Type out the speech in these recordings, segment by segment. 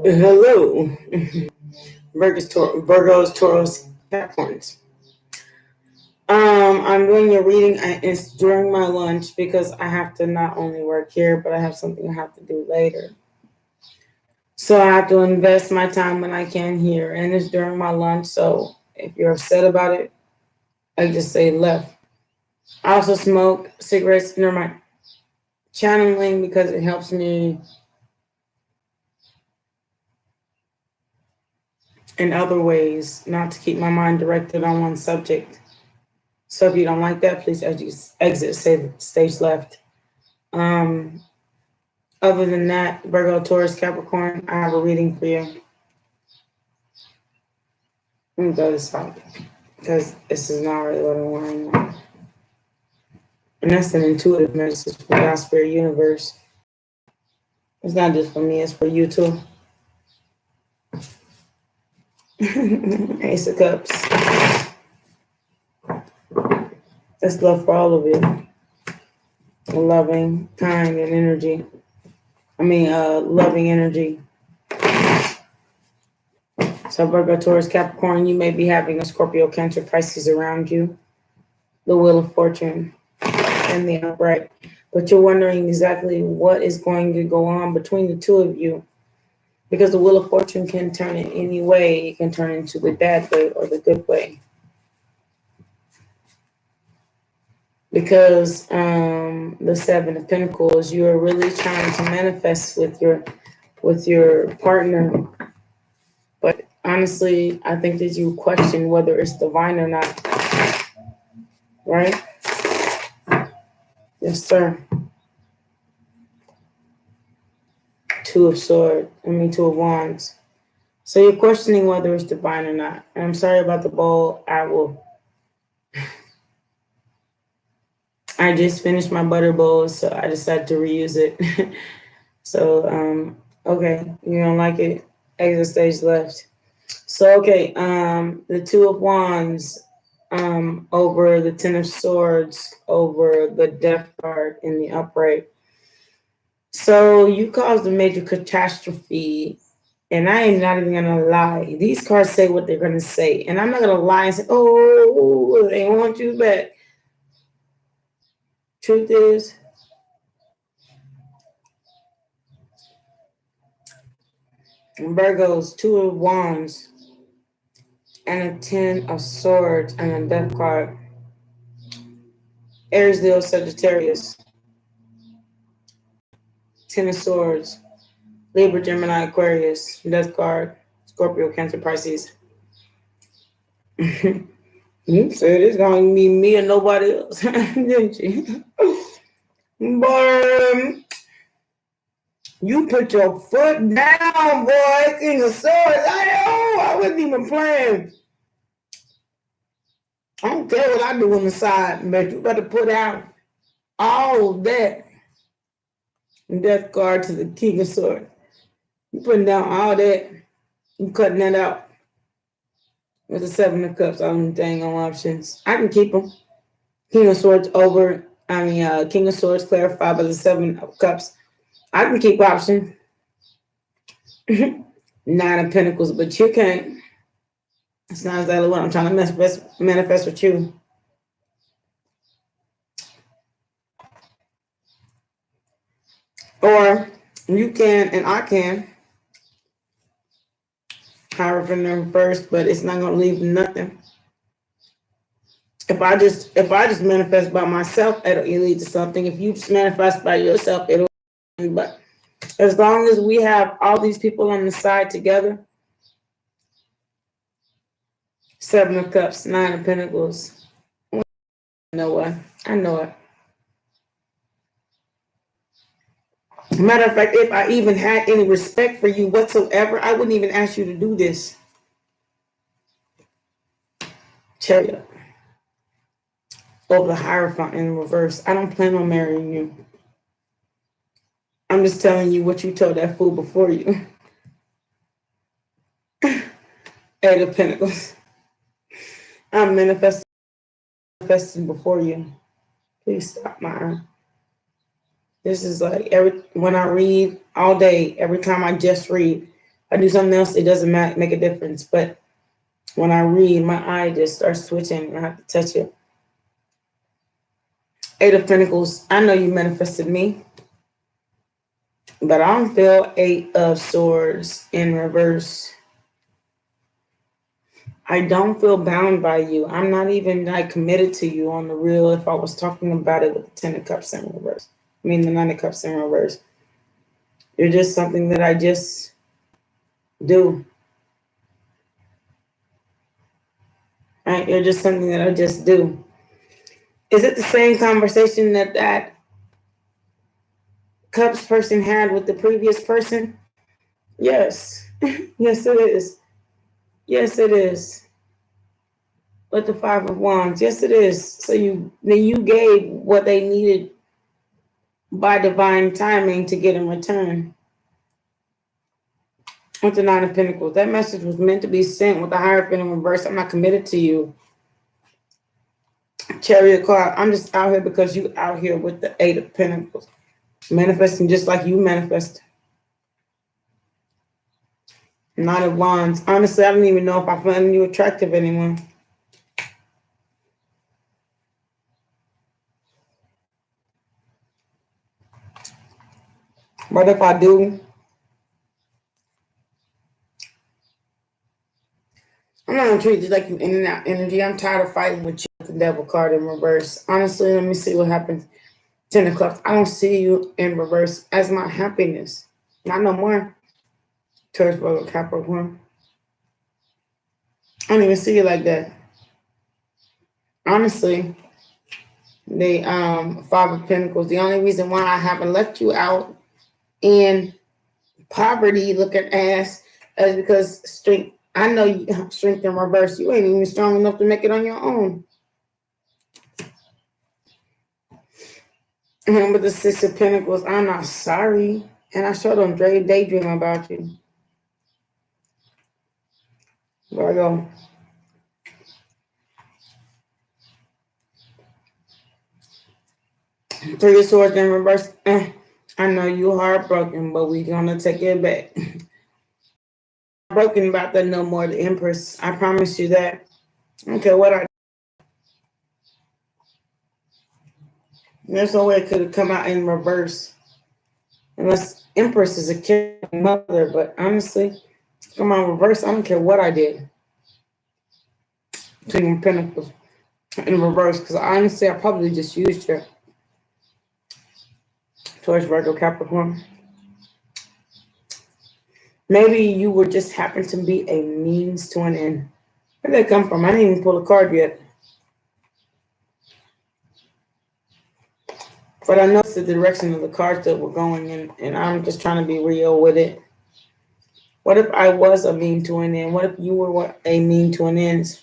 Hello, Virgos, Taurus, Capricorns. I'm doing a reading. It's during my lunch because I have to not only work here, but I have something I have to do later. So I have to invest my time when I can here, and it's during my lunch. So if you're upset about it, I just say left. I also smoke cigarettes near my channeling because it helps me in other ways, not to keep my mind directed on one subject. So if you don't like that, please exit, say stage left. Um, Other than that, Virgo, Taurus, Capricorn, I have a reading for you. Let me go this out because this is not really what I want right now. And that's an intuitive message from God's spirit universe. It's not just for me, it's for you too. Ace of Cups. That's love for all of you. Loving, kind, and energy. Loving energy. So Virgo, Taurus, Capricorn, you may be having a Scorpio, Cancer, Pisces around you. The Wheel of Fortune and the upright. But you're wondering exactly what is going to go on between the two of you. Because the Wheel of Fortune can turn in any way. It can turn into the bad way or the good way. Because the Seven of Pentacles, you are really trying to manifest with your partner. But honestly, I think that you question whether it's divine or not. Right? Yes, sir. Two of Wands. So you're questioning whether it's divine or not. And I'm sorry about the bowl. I just finished my butter bowl, so I decided to reuse it. So, okay, you don't like it? Exit stage left. So, okay, the Two of Wands over the Ten of Swords, over the Death card in the upright. So you caused a major catastrophe. And I am not even gonna lie. These cards say what they're gonna say, and I'm not gonna lie and say, "Oh, they want you back." Truth is, Virgo's Two of Wands and a Ten of Swords and a Death card. Aries, Leo, Sagittarius. Ten of Swords. Libra, Gemini, Aquarius. Death card. Scorpio, Cancer, Pisces. You said it's gonna be me and nobody else, didn't you? But you put your foot down, boy. King of Swords. I wasn't even playing. I don't care what I do on the side, but you better put out all of that. Death card to the King of Swords. You putting down all that. You cutting that out. With the Seven of Cups, I'm dang on options. I can keep them. King of Swords King of Swords clarified by the Seven of Cups. I can keep option. Nine of Pentacles, but you can't. It's not exactly what I'm trying to manifest with you. Or you can and I can. Higher from them first, but it's not gonna leave nothing. If I just manifest by myself, it'll lead to something. If you just manifest by yourself, it'll. But as long as we have all these people on the side together, Seven of Cups, Nine of Pentacles. I know what. I know it. Matter of fact, if I even had any respect for you whatsoever, I wouldn't even ask you to do this. Chariot. Over the Hierophant in reverse. I don't plan on marrying you. I'm just telling you what you told that fool before you. Eight of Pentacles. I'm manifesting before you. Please stop my. This is like when I read all day, every time I just read, I do something else, it doesn't make a difference. But when I read, my eye just starts twitching and I have to touch it. Eight of Pentacles, I know you manifested me, but I don't feel Eight of Swords in reverse. I don't feel bound by you. I'm not even like committed to you on the real if I was talking about it with the Ten of Cups in reverse. I mean the Nine of Cups in reverse. You're just something that I just do. Right? You're just something that I just do. Is it the same conversation that Cups person had with the previous person? Yes. Yes, it is. Yes, it is. With the Five of Wands. Yes, it is. So you gave what they needed by divine timing to get in return. With the Nine of Pentacles. That message was meant to be sent with the Hierophant in reverse. I'm not committed to you. Chariot card. I'm just out here because you out here with the Eight of Pentacles. Manifesting just like you manifest. Nine of Wands. Honestly, I don't even know if I find you attractive anymore. But if I do, I'm not gonna treat you like you in and out energy. I'm tired of fighting with you with the Devil card in reverse. Honestly, let me see what happens. Ten of Cups. I don't see you in reverse as my happiness. Not no more. Taurus, Virgo, Capricorn. I don't even see you like that. Honestly, the Five of Pentacles. The only reason why I haven't left you out in poverty looking ass is because strength. I know you strength in reverse. You ain't even strong enough to make it on your own. And with the Six of Pentacles, I'm not sorry. And I sure don't daydream about you. There I go. Three of Swords in reverse. I know you heartbroken, but we gonna take it back. Broken about that no more. The Empress. I promise you that. Okay, what I. There's no way it could have come out in reverse. Unless Empress is a caring mother, but honestly, come on reverse. I don't care what I did. King of Pentacles in reverse, because honestly, I probably just used her. Taurus, Virgo, Capricorn. Maybe you were just happen to be a means to an end. Where did that come from? I didn't even pull a card yet. But I know it's the direction of the cards that we're going in, and I'm just trying to be real with it. What if I was a mean to an end? What if you were a mean to an end?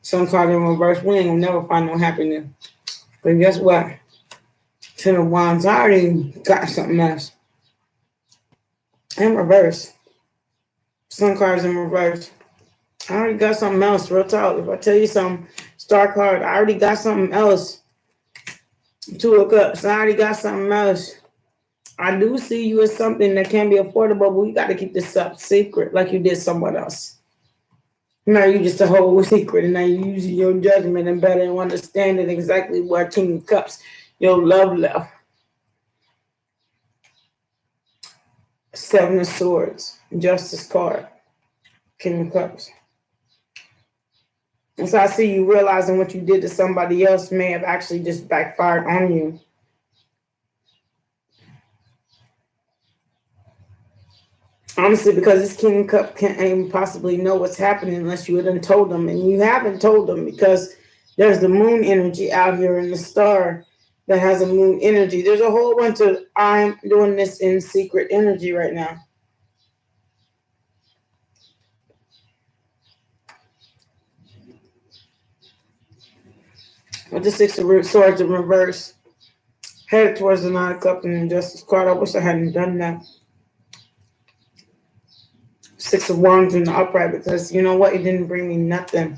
Sun card in reverse. We ain't gonna never find no happiness. But guess what? Ten of Wands. I already got something else. In reverse. Sun cards in reverse. I already got something else. Real talk. If I tell you something, Star card. I already got something else. Two of Cups. I already got something else. I do see you as something that can be affordable, but you got to keep this up secret like you did someone else. Now you just a whole secret, and now you using your judgment and better understanding exactly where King of Cups, your love left. Seven of Swords, Justice card, King of Cups. And so I see you realizing what you did to somebody else may have actually just backfired on you. Honestly, because this King of Cups can't even possibly know what's happening unless you had told them. And you haven't told them because there's the moon energy out here in the star that has a moon energy. There's a whole bunch of I'm doing this in secret energy right now. With the Six of Swords in reverse, headed towards the Nine of Cups and the Justice card. I wish I hadn't done that. Six of Wands in the upright, because you know what? It didn't bring me nothing.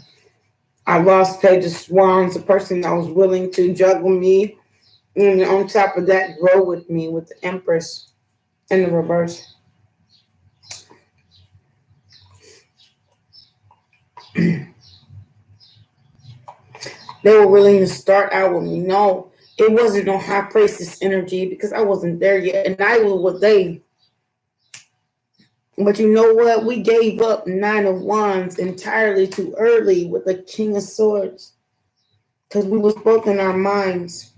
I lost Page of Wands, a person that was willing to juggle me, and on top of that, grow with me with the Empress in the reverse. They were willing to start out with me. No, it wasn't no high priestess energy because I wasn't there yet, and I was they. But you know what? We gave up Nine of Wands entirely too early with the King of Swords because we was both in our minds.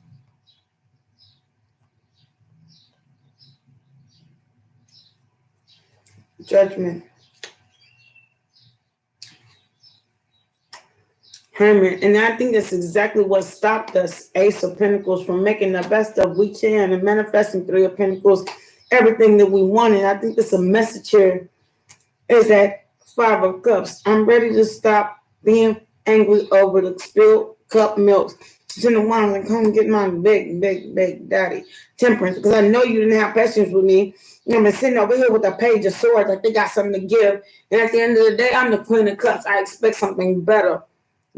Judgment. Hermit. And I think that's exactly what stopped us, Ace of Pentacles, from making the best of we can and manifesting Three of Pentacles, everything that we wanted. I think there's a message here is that Five of Cups. I'm ready to stop being angry over the spilled cup milk. Ten of Wands and come get my big daddy. Temperance, because I know you didn't have patience with me. I've been sitting over here with a Page of Swords like they got something to give. And at the end of the day, I'm the Queen of Cups. I expect something better.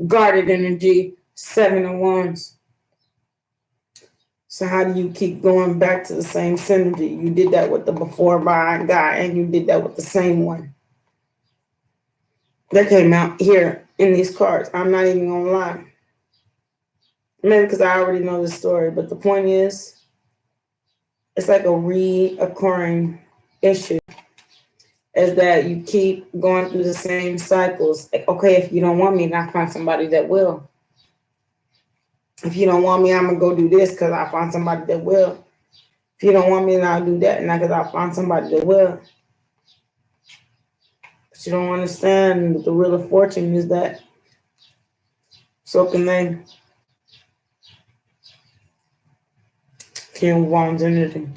Guarded energy, Seven of Wands. So how do you keep going back to the same synergy? You did that with the before by guy, and you did that with the same one. That came out here in these cards. I'm not even gonna lie. Maybe because I already know the story, but the point is, it's like a reoccurring issue. Is that you keep going through the same cycles. Like, okay, if you don't want me, then I find somebody that will. If you don't want me, I'm gonna go do this because I find somebody that will. If you don't want me, then I'll do that, and because I'll find somebody that will. But you don't understand that the wheel of fortune is that. So can they? King of Wands energy.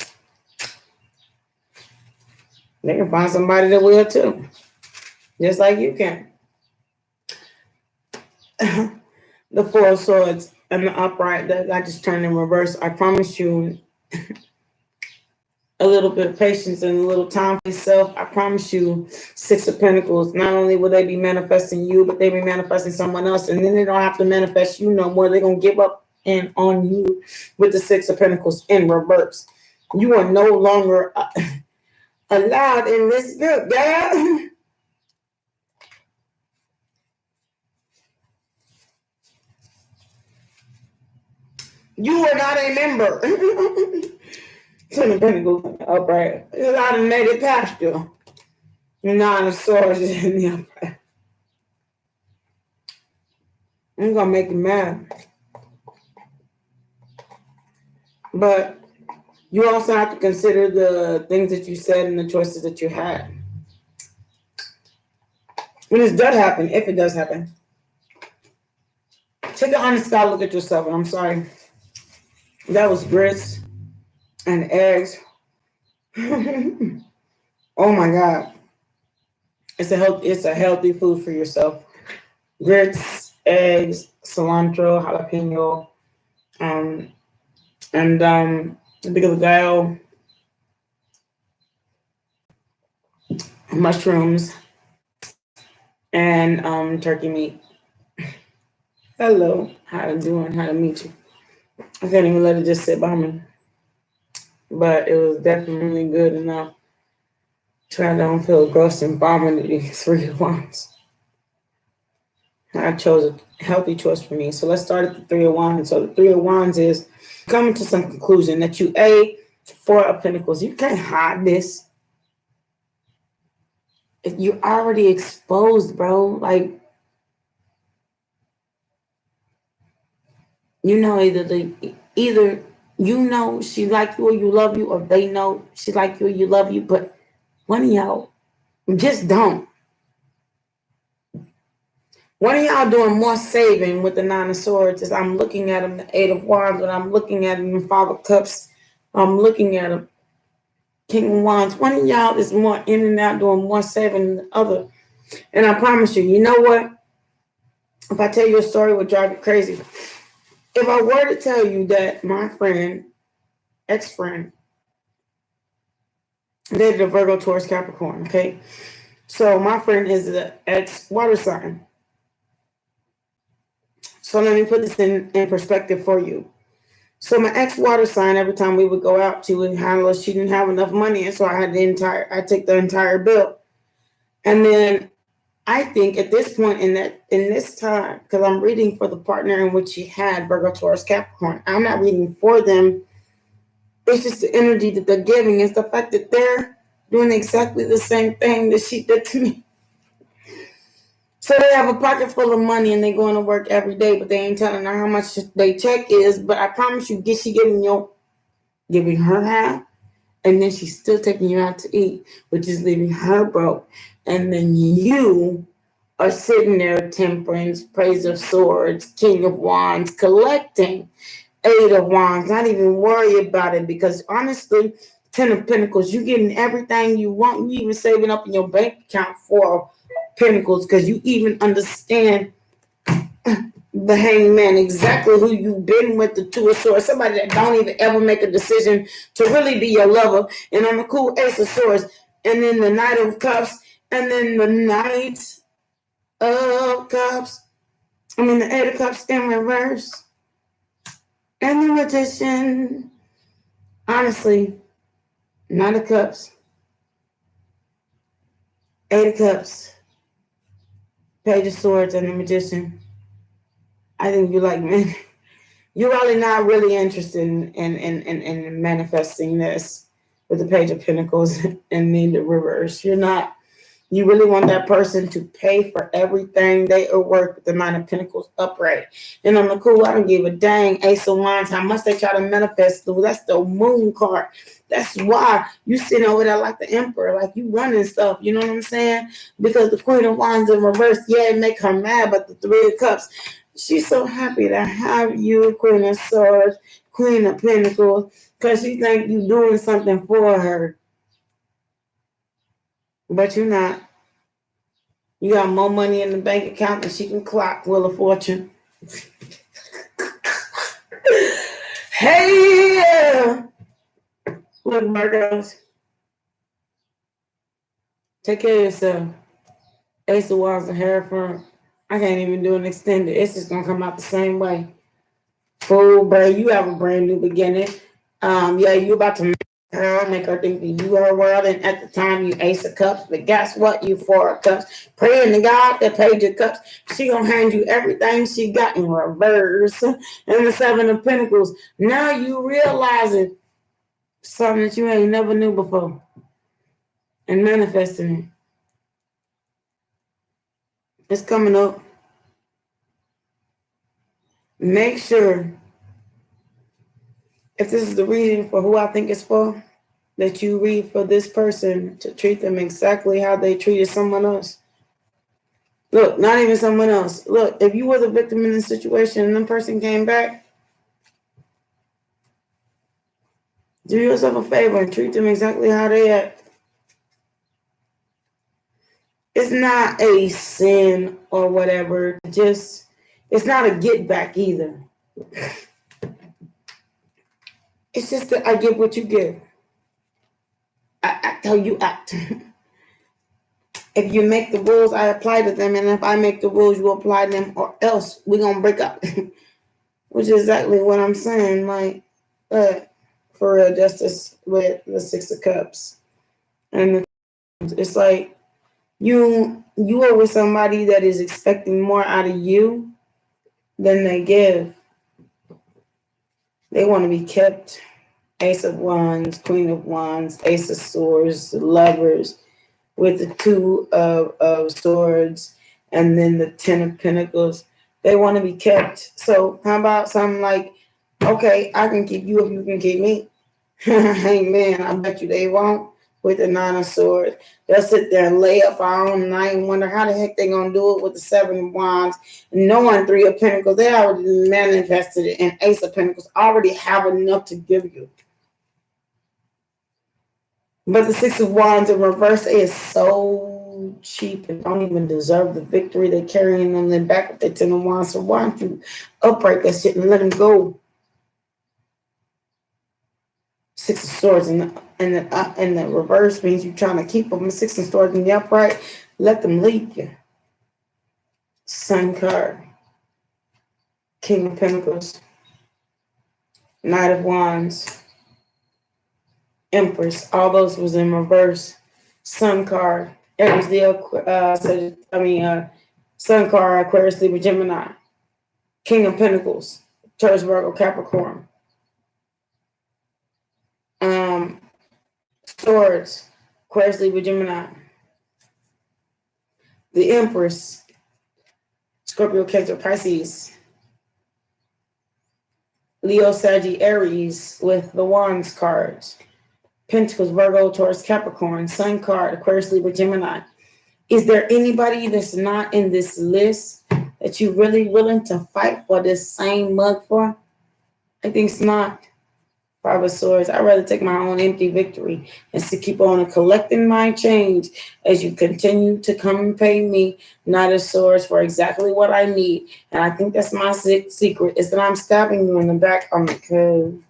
They can find somebody that will too, just like you can. The Four of Swords and the upright that I just turned in reverse. I promise you a little bit of patience and a little time for yourself. I promise you, Six of Pentacles. Not only will they be manifesting you, but they be manifesting someone else, and then they don't have to manifest you no more. They're gonna give up and on you with the Six of Pentacles in reverse. You are no longer allowed in this group, girl. You are not a member. Ten of Pentacles upright. I done made it past you. Nine of Swords in the upright. I'm gonna make you mad. But you also have to consider the things that you said and the choices that you had. When this does happen, if it does happen, take an honest God look at yourself. And I'm sorry. That was grits and eggs. Oh my God. It's a healthy food for yourself. Grits, eggs, cilantro, jalapeno, and pico de gallo, mushrooms, and turkey meat. Hello, how you doing? How to meet you? I can't even let it just sit by me, but it was definitely good enough to I don't feel gross and vomiting 3 of Wands. I chose a healthy choice for me. So let's start at the 3 of Wands. So the 3 of Wands is coming to some conclusion that you Four of Pentacles. You can't hide this. You're already exposed, bro. Like, you know, either you know she like you or you love you, or they know she like you or you love you, but one of y'all just don't. One of y'all doing more saving with the Nine of Swords. As I'm looking at him, the Eight of Wands, but I'm looking at him, the Five of Cups. I'm looking at him, King of Wands. One of y'all is more in and out doing more saving than the other. And I promise you, you know what? If I tell you a story, it would drive you crazy. If I were to tell you that my friend, ex-friend, dated a Virgo Taurus Capricorn, okay? So my friend is an ex-water sign. So let me put this in perspective for you. So my ex-water sign, every time we would go out, she would handle it. She didn't have enough money, and so I take the entire bill. And then I think at this point in this time, because I'm reading for the partner in which she had Virgo, Taurus, Capricorn. I'm not reading for them. It's just the energy that they're giving. It's the fact that they're doing exactly the same thing that she did to me. So they have a pocket full of money and they going to work every day, but they ain't telling her how much their check is. But I promise you, she giving her half, and then she's still taking you out to eat, which is leaving her broke. And then you are sitting there, Temperance, Praise of Swords, King of Wands, collecting Eight of Wands, not even worry about it, because honestly, Ten of Pentacles, you getting everything you want. You even saving up in your bank account for Pentacles, because you even understand the Hangman, exactly who you've been with, the Two of Swords, somebody that don't even ever make a decision to really be your lover. And on the cool Ace of Swords, and then the Knight of Cups, and then the Knight of Cups, the Eight of Cups in reverse, and the Magician. Honestly, Knight of Cups, Eight of Cups, Page of Swords, and the Magician. I think you like men. You're really not really interested in manifesting this with the Page of Pentacles and the reverse. You're not. You really want that person to pay for everything they are worth with the Nine of Pentacles upright. And on the cool, I don't give a dang Ace of Wands how much they try to manifest. That's the moon card. That's why you sitting over there like the emperor, like you running stuff. You know what I'm saying? Because the Queen of Wands in reverse, yeah, it make her mad, but the Three of Cups, she's so happy to have you, Queen of Swords, Queen of Pentacles, because she think you doing something for her. But you're not. You got more money in the bank account than she can clock, Wheel of Fortune. Hey, look, Virgos, take care of yourself. Ace of Wands and Hierophant. I can't even do an extended. It's just gonna come out the same way. Fool, bro, you have a brand new beginning. Yeah, you about to make her think that you her world, and at the time you Ace of Cups, but guess what? You Four of Cups. Praying to God that Page of Cups, she gonna hand you everything she got in reverse. And the Seven of Pentacles. Now you realizing something that you ain't never knew before, and manifesting it. It's coming up. Make sure, if this is the reading for who I think it's for, that you read for this person to treat them exactly how they treated someone else. Look, not even someone else. Look, if you were the victim in this situation and the person came back, do yourself a favor and treat them exactly how they act. It's not a sin or whatever. It's not a get back either. It's just that I give what you give. I act how you act. If you make the rules, I apply to them. And if I make the rules, you apply them, or else we're going to break up. Which is exactly what I'm saying. Like, for real, justice with the Six of Cups. And it's like you are with somebody that is expecting more out of you than they give. They want to be kept. Ace of Wands, Queen of Wands, Ace of Swords, Lovers, with the Two of Swords, and then the Ten of Pentacles. They want to be kept. So how about something like, okay, I can keep you if you can keep me. Hey man, I bet you they won't. With the Nine of Swords, they'll sit there and lay up on, and I wonder how the heck they're gonna do it with the Seven of Wands, knowing Three of Pentacles. They already manifested it, and Ace of Pentacles already have enough to give you. But the Six of Wands in reverse is so cheap and don't even deserve the victory. They're carrying on their back with their Ten of Wands. So why don't you upright that shit and let them go? Six of Swords in the reverse means you're trying to keep them. Six of Swords in the upright, let them leave you. Sun card, King of Pentacles, Knight of Wands, Empress. All those was in reverse. Sun card, Aries, Leo, Sun card, Aquarius, Libra, Gemini. King of Pentacles, Taurus, Virgo, Capricorn. Swords, Aquarius, Libra, Gemini. The Empress, Scorpio, Cancer, Pisces. Leo, Sagittarius, Aries with the Wands cards. Pentacles, Virgo, Taurus, Capricorn. Sun card, Aquarius, Libra, Gemini. Is there anybody that's not in this list that you're really willing to fight for this same mug for? I think it's not. Five of Swords. I'd rather take my own empty victory and to keep on collecting my change as you continue to come and pay me Knight of Swords for exactly what I need. And I think that's my secret is that I'm stabbing you in the back on the code.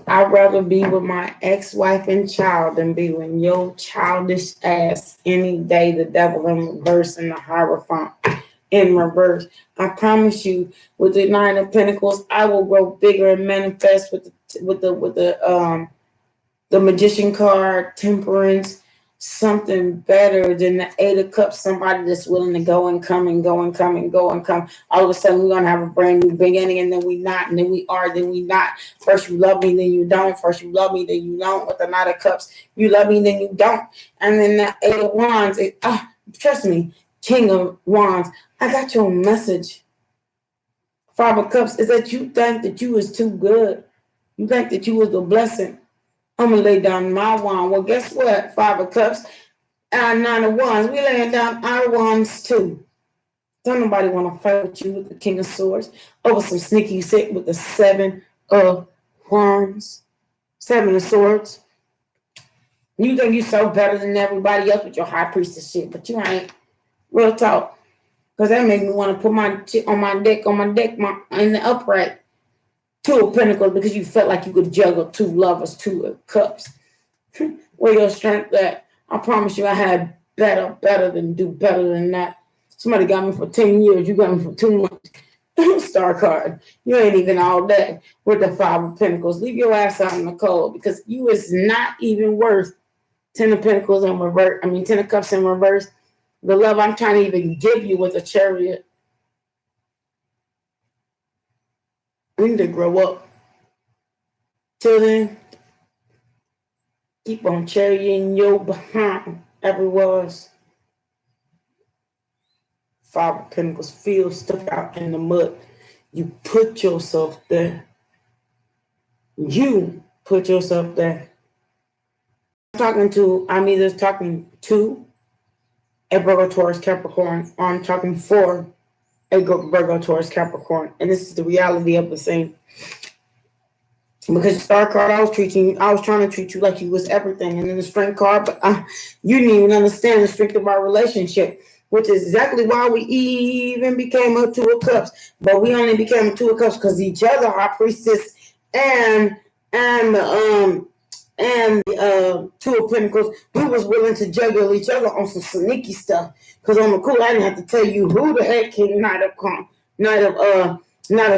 I'd rather be with my ex-wife and child than be with your childish ass any day. The devil in reverse and the Hierophant in reverse. I promise you, with the Nine of Pentacles, I will grow bigger and manifest with the Magician card, Temperance, something better than the Eight of Cups. Somebody that's willing to go and come and go and come and go and come. All of a sudden, we're gonna have a brand new beginning, and then we not, and then we are, then we not. First you love me, then you don't. First you love me, then you don't. With the Knight of Cups, you love me, then you don't. And then the Eight of Wands. Trust me, King of Wands. I got your message. Five of Cups is that you think that you was too good. You think that you was the blessing. I'm going to lay down my wand. Well, guess what? Five of Cups and Nine of Wands. We laying down our wands too. Don't nobody want to fight with you with the King of Swords over some sneaky shit with the Seven of Wands. Seven of Swords. You think you so better than everybody else with your high priestess shit, but you ain't. Real talk. Because that made me want to put my shit on my deck, in the upright. Two of Pentacles, because you felt like you could juggle two lovers, Two of Cups. Where your strength at? I promise you I had better than that. Somebody got me for 10 years. You got me for 2 months. Star card. You ain't even all that with the Five of Pentacles. Leave your ass out in the cold because you is not even worth 10 of Pentacles in reverse. 10 of Cups in reverse. The love I'm trying to even give you with a Chariot. We need to grow up. Till then, keep on cherrying your behind everywhere else. Five of Pentacles feel stuck out in the mud. You put yourself there. You put yourself there. I'm either talking to a Virgo, Taurus, Capricorn, or I'm talking for a Virgo, Taurus, Capricorn. And this is the reality of the thing. Because the Star card, I was trying to treat you like you was everything. And then the Strength card, but you didn't even understand the strength of our relationship, which is exactly why we even became a Two of Cups. But we only became a Two of Cups because each other, our priestess and Two of Pentacles, we was willing to juggle each other on some sneaky stuff. Because on the cool, I didn't have to tell you who the heck King Knight of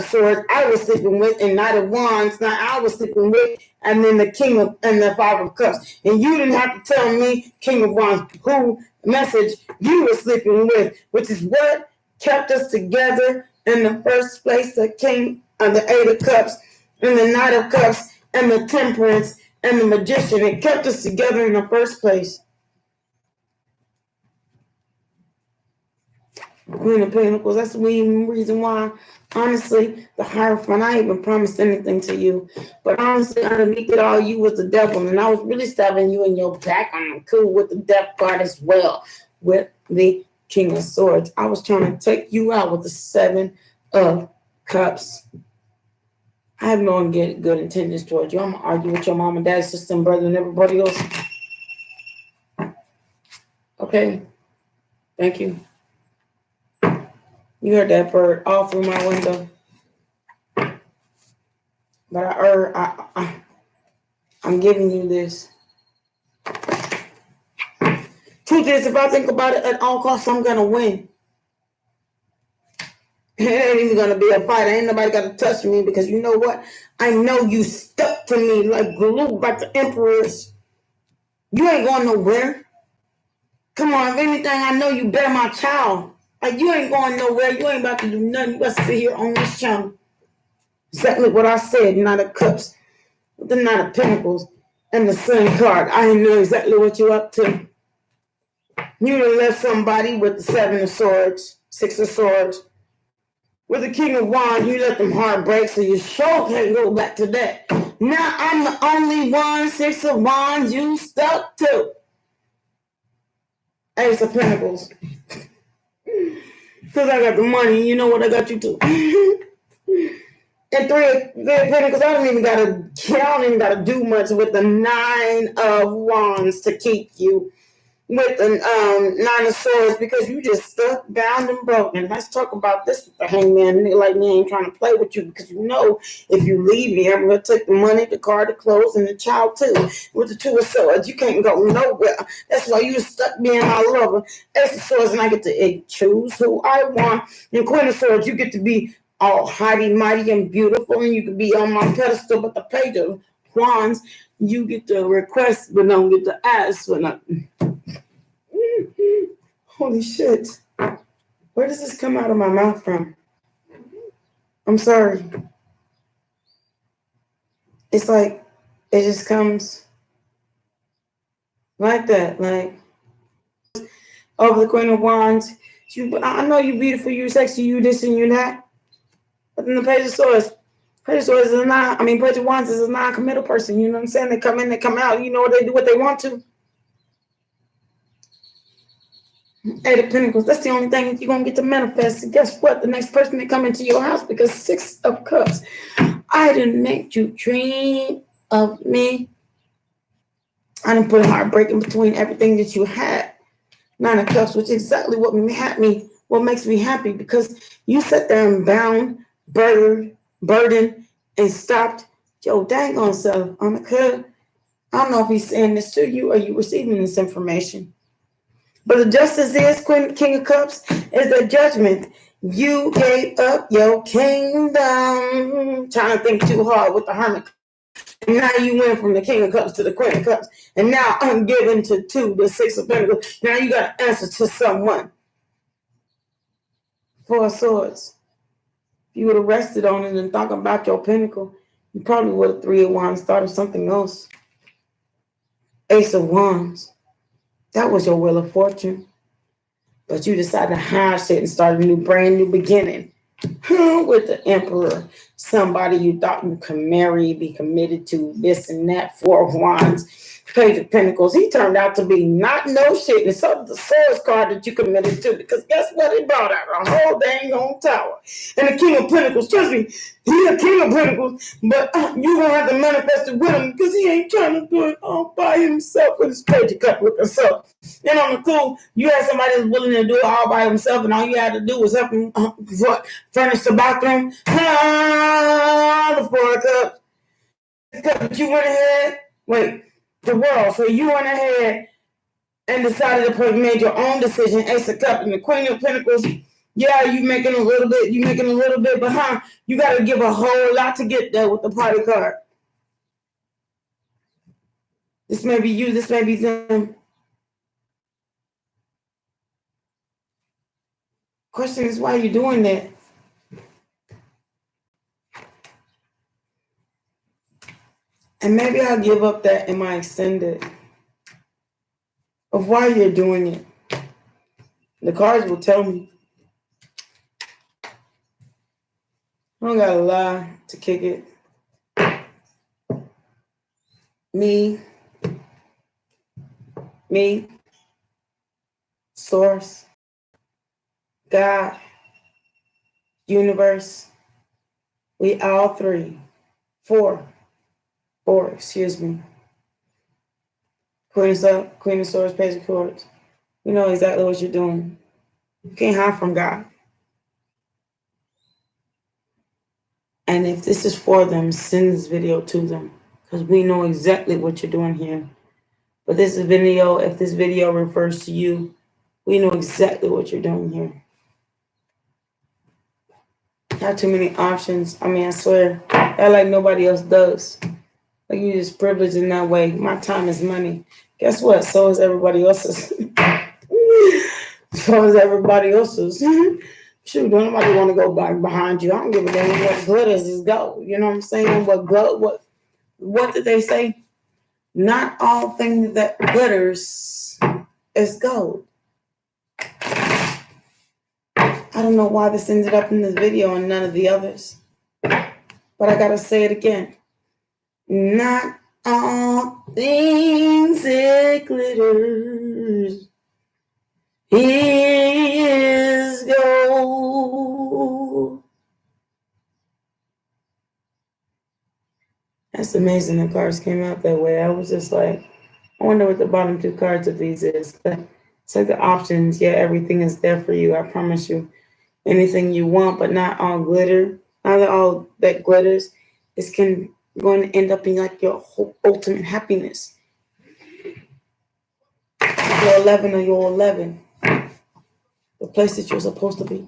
Swords I was sleeping with, and Knight of Wands now I was sleeping with, and then the King of and the Five of Cups. And you didn't have to tell me, King of Wands, who message you were sleeping with, which is what kept us together in the first place. The King of the Eight of Cups and the Knight of Cups and the Temperance and the Magician. It kept us together in the first place. Queen of Pentacles. That's the main reason why, honestly, the Hierophant, I even promised anything to you. But honestly, underneath it all, you was the devil. And I was really stabbing you in your back. I'm cool with the Death card as well. With the King of Swords. I was trying to take you out with the Seven of Cups. I have no good intentions towards you. I'm going to argue with your mom and dad, sister and brother, and everybody else. Okay? Thank you. You heard that bird all through my window. But I'm giving you this. Truth is, if I think about it at all costs, I'm going to win. It ain't even going to be a fight. Ain't nobody got to touch me because you know what? I know you stuck to me like glue, like the emperors. You ain't going nowhere. Come on, if anything, I know you better my child. Like, you ain't going nowhere. You ain't about to do nothing. You got to sit here on this channel. Exactly what I said. Nine of Cups, the Nine of Pentacles, and the Sun card. I know exactly what you're up to. You done left somebody with the Seven of Swords, Six of Swords. With the King of Wands, you let them heart break, so you sure can't go back to that. Now I'm the only one, Six of Wands, you stuck to. Ace of Pentacles. Because I got the money, you know what I got you to. And Three of Pentacles, I don't even gotta do much with the Nine of Wands to keep you. With the Nine of Swords, because you just stuck, bound, and broken. Let's talk about this with the Hangman. Nigga like me ain't trying to play with you, because you know if you leave me, I'm going to take the money, the car, the clothes, and the child too. With the Two of Swords, you can't go nowhere. That's why you stuck being my lover. Ace of Swords, and I get to choose who I want. And Queen of Swords, you get to be all mighty, mighty, and beautiful, and you can be on my pedestal. But the Page of Wands, you get to request, but don't get to ask for nothing. Holy shit. Where does this come out of my mouth from? I'm sorry. It's like, it just comes like that. Like, over the Queen of Wands. I know you beautiful, you sexy, you this and you that. But then the Page of Swords. Page of Swords is not, Page of Wands is a non-committal person. You know what I'm saying? They come in, they come out. You know, they do what they want to. Eight of Pentacles, that's the only thing you're going to get to manifest. And guess what? The next person that come into your house, because Six of Cups, I didn't make you dream of me. I didn't put a heartbreak in between everything that you had. Nine of Cups, which is exactly what makes me happy, because you sat there and bound, burdened, and stopped your dang on self on the curb. I don't know if he's saying this to you or you receiving this information. But the justice is, King of Cups, is the judgment. You gave up your kingdom. Trying to think too hard with the Hermit. And now you went from the King of Cups to the Queen of Cups. And now I'm given to the Six of Pentacles. Now you got to answer to someone. Four of Swords. If you would have rested on it and thought about your pinnacle, you probably would have Three of Wands, thought of something else. Ace of Wands. That was your Wheel of Fortune. But you decided to hide shit and start a brand new beginning. With the Emperor. Somebody you thought you could marry, be committed to, this and that. Four of Wands. Page of Pentacles. He turned out to be not no shit. And so the Swords card that you committed to. Because guess what? He brought out a whole dang on tower. And the King of Pentacles. Trust me, he's a King of Pentacles. But you're going to have to manifest it with him. Because he ain't trying to do it all by himself with his Page of Cups with himself. And on the cool, you had somebody that's willing to do it all by himself. And all you had to do was help him furnish the bathroom. The Four of Cups. But you went ahead. The world. So you went ahead and decided to made your own decision. Ace of Cups and the Queen of Pentacles. Yeah, you making a little bit, but you got to give a whole lot to get there with the party card. This may be you, this may be them. Question is, why are you doing that? And maybe I'll give up that in my extended of why you're doing it. The cards will tell me. I don't gotta lie to kick it. Me, Source, God, Universe, we all four, excuse me. Queen of Swords, Page of Swords. You know exactly what you're doing. You can't hide from God. And if this is for them, send this video to them, because we know exactly what you're doing here. But if this video refers to you, we know exactly what you're doing here. Not too many options. I swear, that like nobody else does. Like, you just privileged in that way. My time is money. Guess what? So is everybody else's. So is everybody else's. Shoot, don't nobody want to go back behind you. I don't give a damn what glitters is gold. You know what I'm saying? What did they say? Not all things that glitters is gold. I don't know why this ended up in this video and none of the others. But I gotta say it again. Not all things that glitters is gold. That's amazing the cards came out that way. I was just like, I wonder what the bottom two cards of these is. But it's like the options. Yeah, everything is there for you. I promise you. Anything you want, but not all glitter. Not all that glitters. It's going to end up in like your whole ultimate happiness. You're 11 or you're 11. The place that you're supposed to be.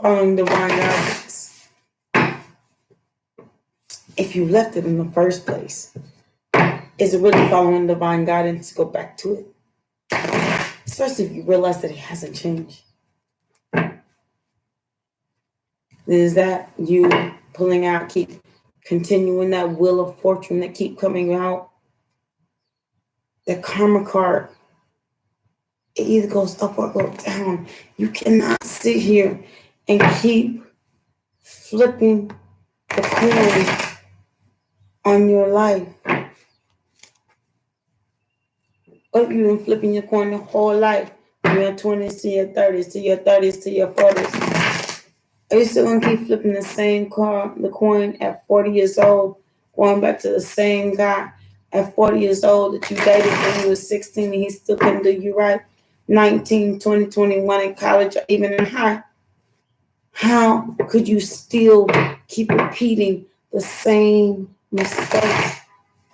Following divine guidance. If you left it in the first place, is it really following divine guidance to go back to it? Especially if you realize that it hasn't changed. Is that you pulling out, keep continuing that wheel of fortune that keep coming out? The karma card, it either goes up or goes down. You cannot sit here and keep flipping the coin on your life. Or you've been flipping your coin your whole life. From your 20s to your 30s, to your 30s, to your 40s. Are you still gonna keep flipping the same the coin at 40 years old, going back to the same guy at 40 years old that you dated when you was 16 and he still couldn't do you right? 19, 20, 21 in college or even in high. How could you still keep repeating the same mistakes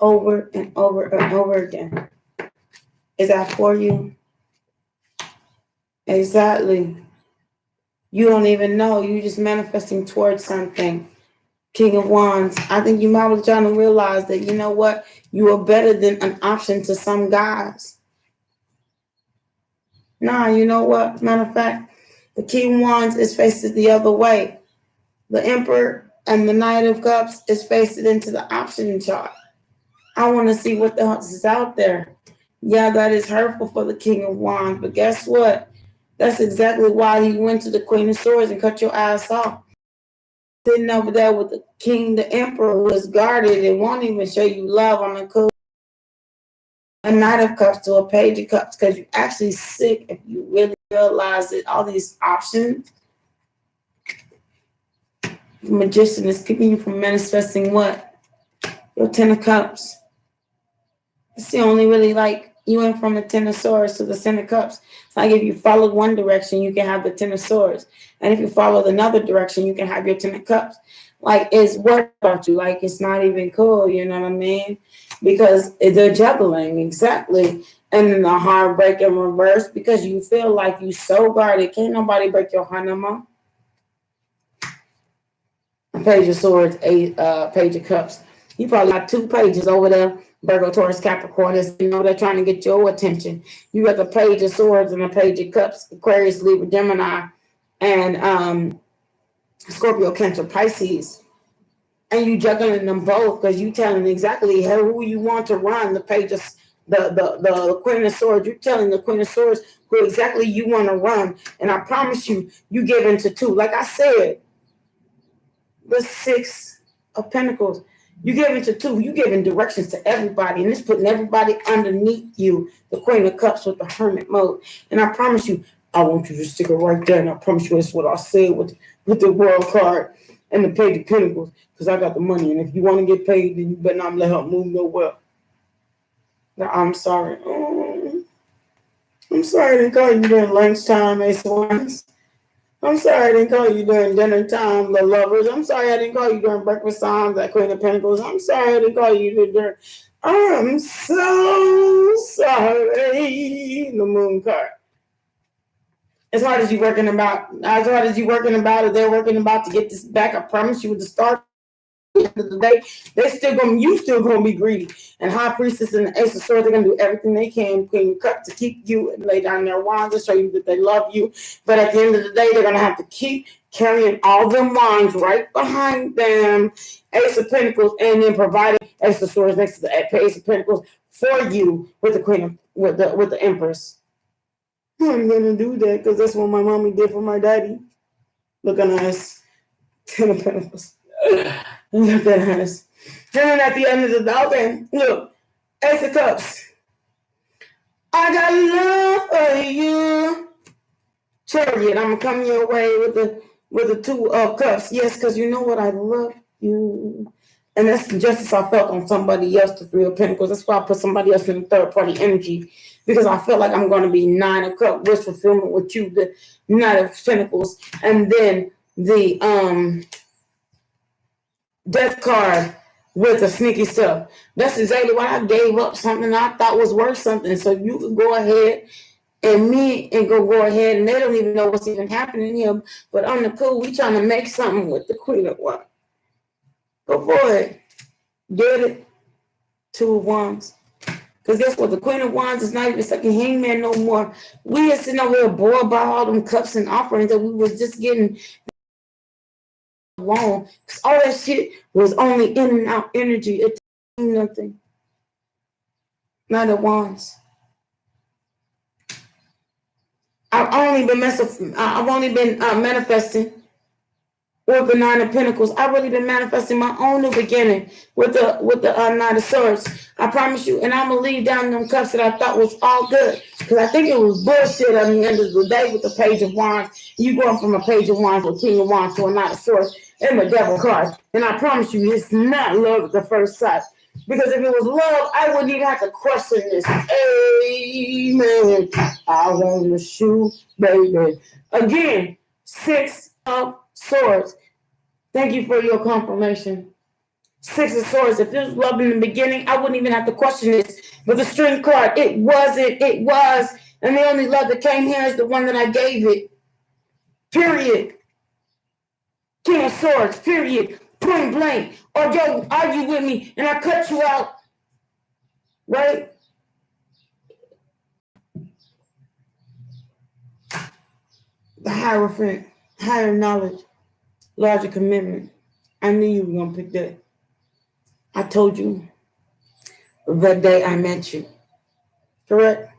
over and over and over again? Is that for you? Exactly. You don't even know. You're just manifesting towards something. King of Wands. I think you might be trying to realize that, you know what? You are better than an option to some guys. Nah, you know what? Matter of fact, the King of Wands is facing the other way. The Emperor and the Knight of Cups is facing into the option chart. I want to see what else is out there. Yeah, that is hurtful for the King of Wands, but guess what? That's exactly why he went to the Queen of Swords and cut your ass off. Sitting over there with the King, the Emperor, who is guarded and won't even show you love on the cool. A Knight of Cups to a Page of Cups, because you're actually sick if you really realize that all these options. The Magician is keeping you from manifesting what? Your Ten of Cups. It's the only really like you went from the Ten of Swords to the Ten of Cups. It's like if you followed one direction, you can have the Ten of Swords. And if you follow another direction, you can have your Ten of Cups. Like it's what about you? Like it's not even cool, you know what I mean? Because they're juggling, exactly. And then the heartbreak in reverse because you feel like you so guarded. Can't nobody break your heart no more. Page of Swords, Page of Cups. You probably got 2 pages over there. Virgo, Taurus, Capricorn, they're trying to get your attention. You got the Page of Swords and the Page of Cups, Aquarius, Libra, Gemini, and Scorpio, Cancer, Pisces. And you juggling them both because you telling exactly who you want to run. The Page of the Queen of Swords. You're telling the Queen of Swords who exactly you want to run. And I promise you, you give into 2. Like I said, the 6 of Pentacles. You give into 2. You giving directions to everybody, and it's putting everybody underneath you. The Queen of Cups with the Hermit mode. And I promise you, I want you to stick it right there. And I promise you, that's what I said with the World card and the Page of Pentacles, because I got the money. And if you want to get paid, then you better not let her move nowhere. Now, I'm sorry. I'm sorry I didn't call you during lunchtime, Ace of Wands. I'm sorry I didn't call you during dinner time, the lovers. I'm sorry I didn't call you during breakfast time, that Queen of Pentacles. I'm sorry I didn't call you during. I'm so sorry. The Moon card. As hard as you working about, it, they're working about to get this back. I promise you, with the start, end of the day, you still gonna be greedy. And High Priestess and the Ace of Swords, they're gonna do everything they can, Queen Cup, to keep you and lay down their wands to show you that they love you. But at the end of the day, they're gonna have to keep carrying all them wands right behind them, Ace of Pentacles, and then providing Ace of Swords next to the Ace of Pentacles for you with the Queen of, with the Empress. I'm gonna do that because that's what my mommy did for my daddy. Look at us. 10 of Pentacles. Look at us. And then at the end of the day, okay, look, Ace of Cups. I got love for you. Chariot, I'm gonna come your way with the 2 of Cups. Yes, because you know what, I love you. And that's the justice I felt on somebody else, the 3 of Pentacles. That's why I put somebody else in the third party energy. Because I feel like I'm gonna be 9 of Cups, wish fulfillment with you, the 9 of Pentacles, and then the Death card with the sneaky stuff. That's exactly why I gave up something I thought was worth something. So you can go ahead and go ahead, and they don't even know what's even happening here. But on the cool, we trying to make something with the Queen of Wands. Go for it. Get it. 2 of Wands. Because guess what? The Queen of Wands is not even second hangman no more. We are sitting over here bored by all them cups and offerings that we was just getting alone. Because all that shit was only in and out energy. It didn't mean nothing. Knight of Wands. I've only been manifesting with the 9 of Pentacles. I've really been manifesting my own new beginning with the 9 of Swords. I promise you. And I'm gonna leave down them cups that I thought was all good, because I think it was bullshit at the end of the day with the Page of Wands. You going from a Page of Wands to a King of Wands to a 9 of Swords and the Devil card. And I promise you, it's not love at the first sight. Because if it was love, I wouldn't even have to question this. Amen. I want to shoot, baby. Again, 6 of Swords. Thank you for your confirmation. 6 of Swords. If it was love in the beginning, I wouldn't even have to question this. But the Strength card, it wasn't. It was. And the only love that came here is the one that I gave it. Period. King of Swords. Period. Point blank. Or yo, argue with me and I cut you out. Right? The Hierophant. Higher knowledge. Larger commitment. I knew you were going to pick that. I told you the day I met you. Correct?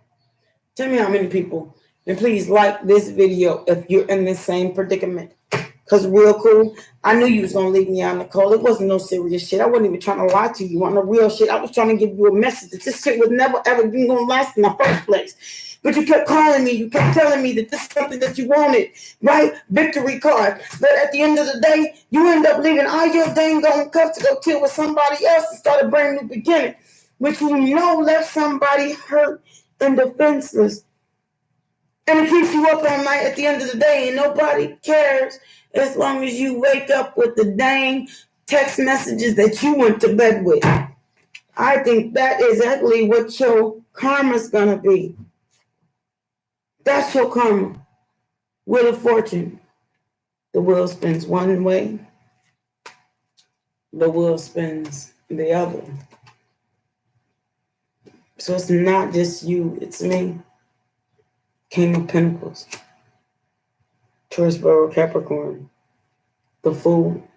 Tell me how many people. And please like this video if you're in the same predicament. Because real cool, I knew you was going to leave me out in the cold. It wasn't no serious shit. I wasn't even trying to lie to you on the real shit. I was trying to give you a message that this shit was never, ever going to last in the first place. But you kept calling me. You kept telling me that this is something that you wanted, right? Victory card. But at the end of the day, you end up leaving all your dang on cups to go kill with somebody else and start a brand new beginning, which you know left somebody hurt and defenseless. And it keeps you up all night at the end of the day, and nobody cares as long as you wake up with the dang text messages that you went to bed with. I think that is exactly what your karma's gonna be. That's your karma. Wheel of Fortune. The wheel spins one way. The wheel spins the other. So it's not just you, it's me. King of Pentacles. Taurus, Virgo, Capricorn. The Fool.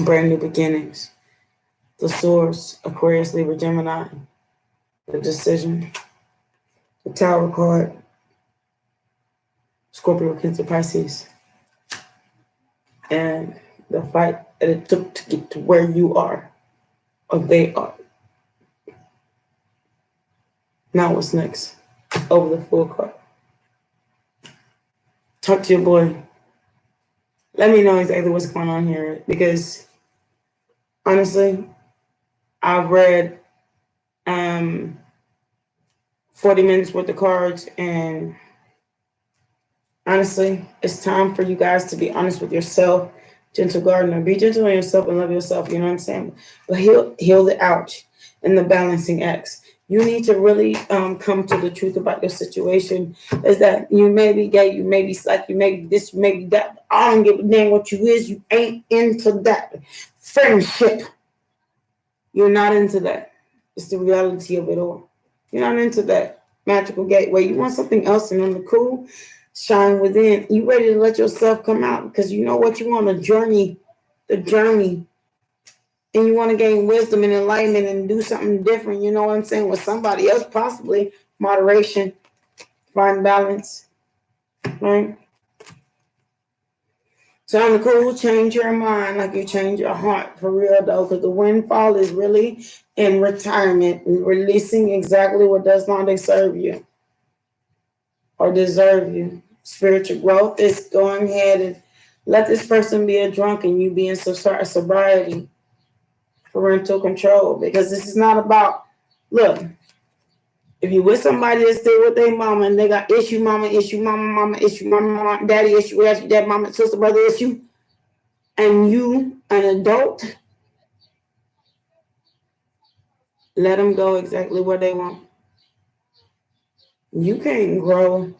Brand new beginnings. The Source, Aquarius, Libra, Gemini. The Decision. The Tower card. Scorpio, Cancer, Pisces. And the fight that it took to get to where you are, or they are. Now what's next? Over the full card. Talk to your boy. Let me know exactly what's going on here, because honestly, I've read 40 minutes worth of cards, and honestly, it's time for you guys to be honest with yourself. Gentle gardener, be gentle on yourself and love yourself, you know what I'm saying? But heal the ouch and the balancing acts. You need to really come to the truth about your situation. Is that you may be gay, you may be slack, you may be this, you may be that. I don't give a damn what you is. You ain't into that friendship. You're not into that. It's the reality of it all. You're not into that magical gateway. You want something else, and on the cool, shine within. You ready to let yourself come out because you know what you want, a journey, the journey, and you want to gain wisdom and enlightenment and do something different. You know what I'm saying? With somebody else, possibly moderation, find balance, right? So on the cool, change your mind like you change your heart for real though, because the windfall is really in retirement, releasing exactly what does not serve you or deserve you. Spiritual growth is going ahead and let this person be a drunk and you be in sobriety, parental control, because this is not about, look, if you with somebody that's still with their mama and they got issue mama, issue mama, daddy issue, dad, mama, sister, brother issue, and you, an adult, let them go exactly where they want. You can't grow.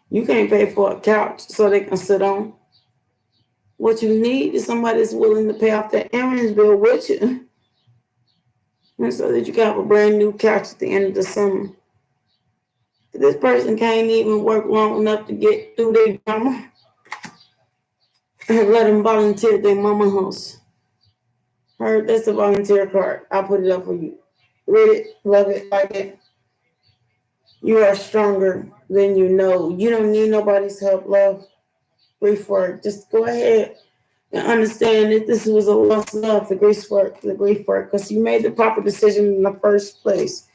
You can't pay for a couch so they can sit on. What you need is somebody that's willing to pay off that errands bill with you. And so that you can have a brand new couch at the end of the summer. This person can't even work long enough to get through their mama and let them volunteer at their mama house. Heard that's a volunteer card. I'll put it up for you. Read it, love it, like it. You are stronger than you know. You don't need nobody's help, love. Grief work. Just go ahead and understand that this was a lost love, the grief work, because you made the proper decision in the first place.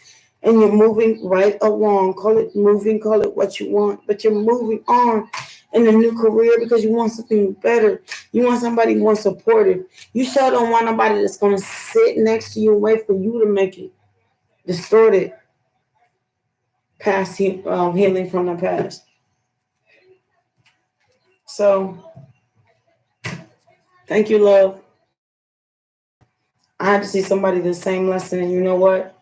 And you're moving right along. Call it moving, call it what you want, but you're moving on in a new career because you want something better. You want somebody more supportive. You sure don't want nobody that's going to sit next to you and wait for you to make it distorted past healing from the past. So, thank you, love. I had to see somebody the same lesson, and you know what?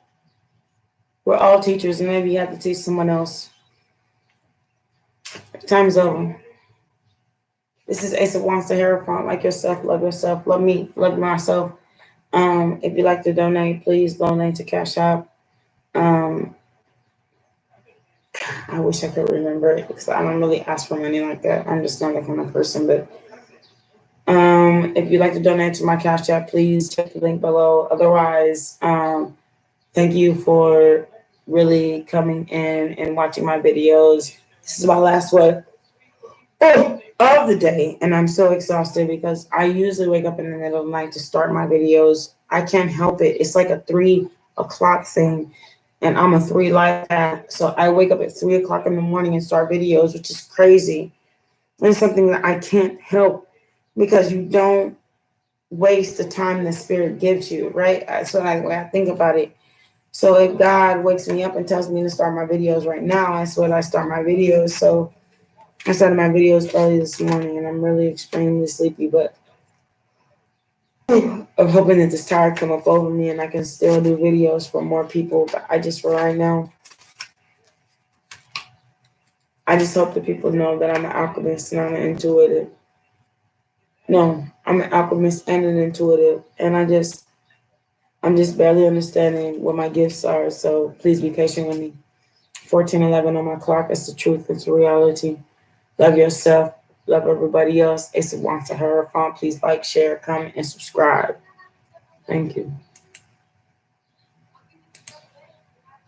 We're all teachers, and maybe you have to teach someone else. Time's over. This is Ace of Wands to Hierophant. Like yourself, love me, love myself. If you'd like to donate, please donate to Cash App. I wish I could remember it because I don't really ask for money like that. I'm just not that kind of person. But if you'd like to donate to my Cash App, please check the link below. Otherwise, thank you for really coming in and watching my videos. This is my last one of the day, and I'm so exhausted because I usually wake up in the middle of the night to start my videos. I can't help it. It's like a 3 o'clock thing, and I'm a 3 life path. So I wake up at 3 o'clock in the morning and start videos, which is crazy. And it's something that I can't help because you don't waste the time the spirit gives you, right? That's what when I think about it. So if God wakes me up and tells me to start my videos right now, that's when I start my videos. So I started my videos early this morning, and I'm really extremely sleepy, but I'm hoping that this tired come up over me and I can still do videos for more people. But I just, for right now, I just hope that people know that I'm an alchemist and I'm an intuitive. No, I'm an alchemist and an intuitive, and I'm just barely understanding what my gifts are. So please be patient with me. 14:11 on my clock. It's the truth. It's the reality. Love yourself. Love everybody else. Ace of Wands to Hierophant. Please like, share, comment, and subscribe. Thank you.